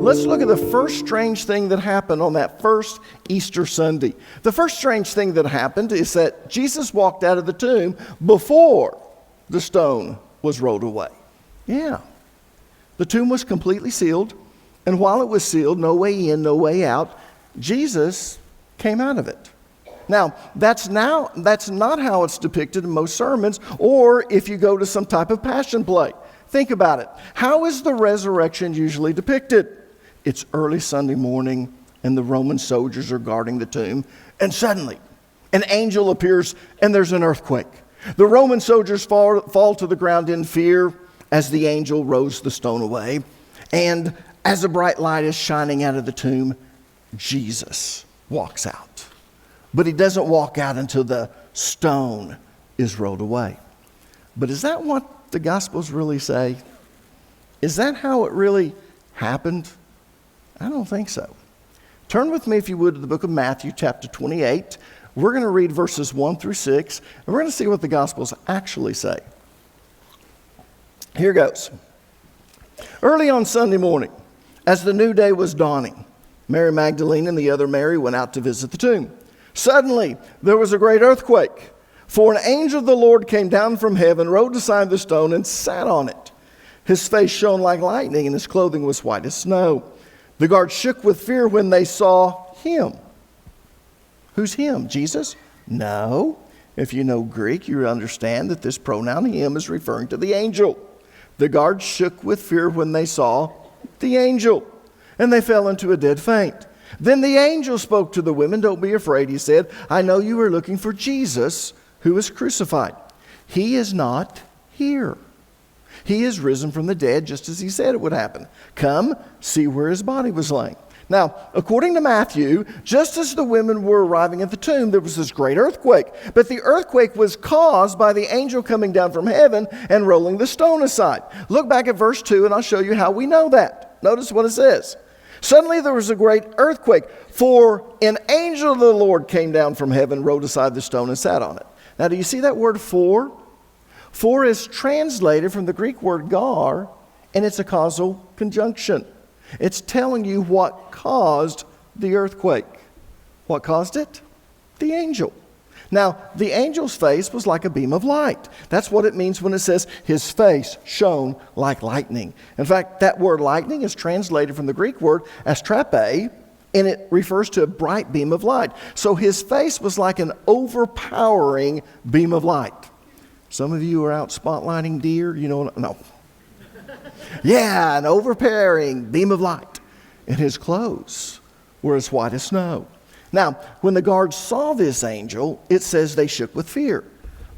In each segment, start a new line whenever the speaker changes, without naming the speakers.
let's look at the first strange thing that happened on that first Easter Sunday. The first strange thing that happened is that Jesus walked out of the tomb before the stone was rolled away. Yeah. The tomb was completely sealed, and while it was sealed, no way in, no way out, Jesus came out of it. Now, that's not how it's depicted in most sermons, or if you go to some type of passion play. Think about it. How is the resurrection usually depicted? It's early Sunday morning, and the Roman soldiers are guarding the tomb, and suddenly an angel appears, and there's an earthquake. The Roman soldiers fall to the ground in fear as the angel rolls the stone away, and as a bright light is shining out of the tomb, Jesus walks out. But he doesn't walk out until the stone is rolled away. But is that what the Gospels really say? Is that how it really happened? I don't think so. Turn with me, if you would, to the book of Matthew, chapter 28. We're going to read verses 1 through 6, and we're going to see what the Gospels actually say. Here goes. Early on Sunday morning, as the new day was dawning, Mary Magdalene and the other Mary went out to visit the tomb. Suddenly, there was a great earthquake, for an angel of the Lord came down from heaven, rode beside the stone, and sat on it. His face shone like lightning, and his clothing was white as snow. The guards shook with fear when they saw him. Who's him? Jesus? No. If you know Greek, you understand that this pronoun him is referring to the angel. The guards shook with fear when they saw the angel, and they fell into a dead faint. Then the angel spoke to the women. Don't be afraid, he said. I know you are looking for Jesus, who was crucified. He is not here. He is risen from the dead, just as he said it would happen. Come, see where his body was laying. Now, according to Matthew, just as the women were arriving at the tomb, there was this great earthquake. But the earthquake was caused by the angel coming down from heaven and rolling the stone aside. Look back at verse 2, and I'll show you how we know that. Notice what it says. Suddenly there was a great earthquake, for an angel of the Lord came down from heaven, rolled aside the stone, and sat on it. Now, do you see that word for? For is translated from the Greek word gar, and it's a causal conjunction. It's telling you what caused the earthquake. What caused it? The angel. Now, the angel's face was like a beam of light. That's what it means when it says his face shone like lightning. In fact, that word lightning is translated from the Greek word astrape, and it refers to a bright beam of light. So his face was like an overpowering beam of light. Some of you are out spotlighting deer, you know, no. Yeah, an overpowering beam of light. And his clothes were as white as snow. Now, when the guards saw this angel, it says they shook with fear.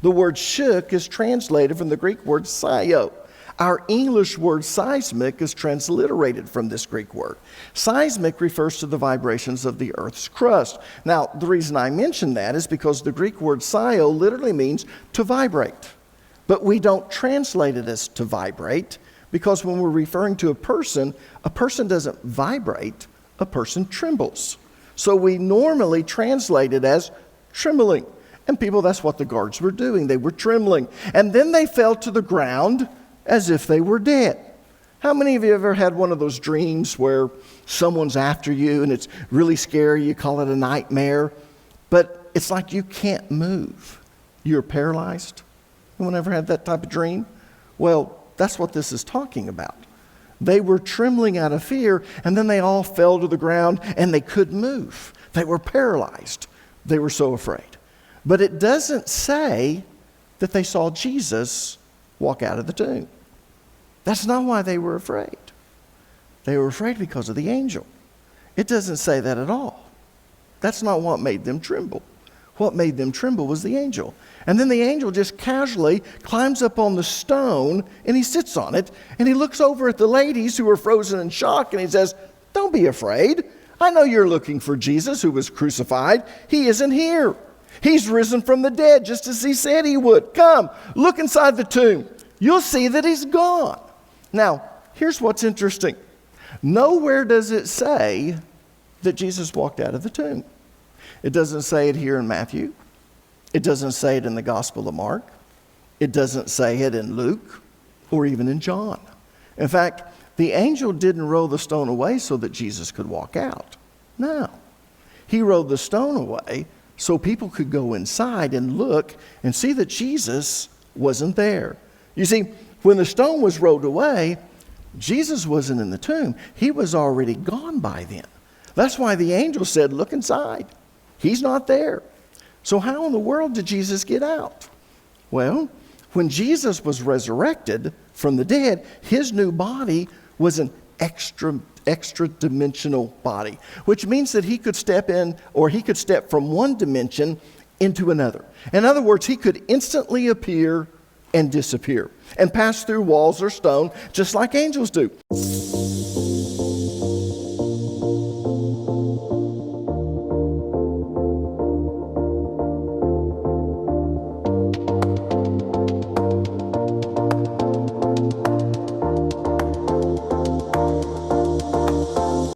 The word shook is translated from the Greek word sio. Our English word seismic is transliterated from this Greek word. Seismic refers to the vibrations of the earth's crust. Now, the reason I mention that is because the Greek word sio literally means to vibrate. But we don't translate it as to vibrate, because when we're referring to a person doesn't vibrate, a person trembles. So we normally translate it as trembling. And people, that's what the guards were doing. They were trembling. And then they fell to the ground as if they were dead. How many of you ever had one of those dreams where someone's after you and it's really scary? You call it a nightmare. But it's like you can't move. You're paralyzed. Anyone ever had that type of dream? Well, that's what this is talking about. They were trembling out of fear, and then they all fell to the ground, and they couldn't move. They were paralyzed. They were so afraid. But it doesn't say that they saw Jesus walk out of the tomb. That's not why they were afraid. They were afraid because of the angel. It doesn't say that at all. That's not what made them tremble. What made them tremble was the angel. And then the angel just casually climbs up on the stone, and he sits on it, and he looks over at the ladies who are frozen in shock, and he says, "Don't be afraid. I know you're looking for Jesus who was crucified. He isn't here. He's risen from the dead, just as he said he would. Come, look inside the tomb. You'll see that he's gone." Now, here's what's interesting. Nowhere does it say that Jesus walked out of the tomb. It doesn't say it here in Matthew. It doesn't say it in the Gospel of Mark. It doesn't say it in Luke or even in John. In fact, the angel didn't roll the stone away so that Jesus could walk out. No. He rolled the stone away so people could go inside and look and see that Jesus wasn't there. You see, when the stone was rolled away, Jesus wasn't in the tomb. He was already gone by then. That's why the angel said, look inside. He's not there. So how in the world did Jesus get out? Well, when Jesus was resurrected from the dead, his new body was an extra dimensional body, which means that he could step in, or he could step from one dimension into another. In other words, he could instantly appear and disappear and pass through walls or stone just like angels do.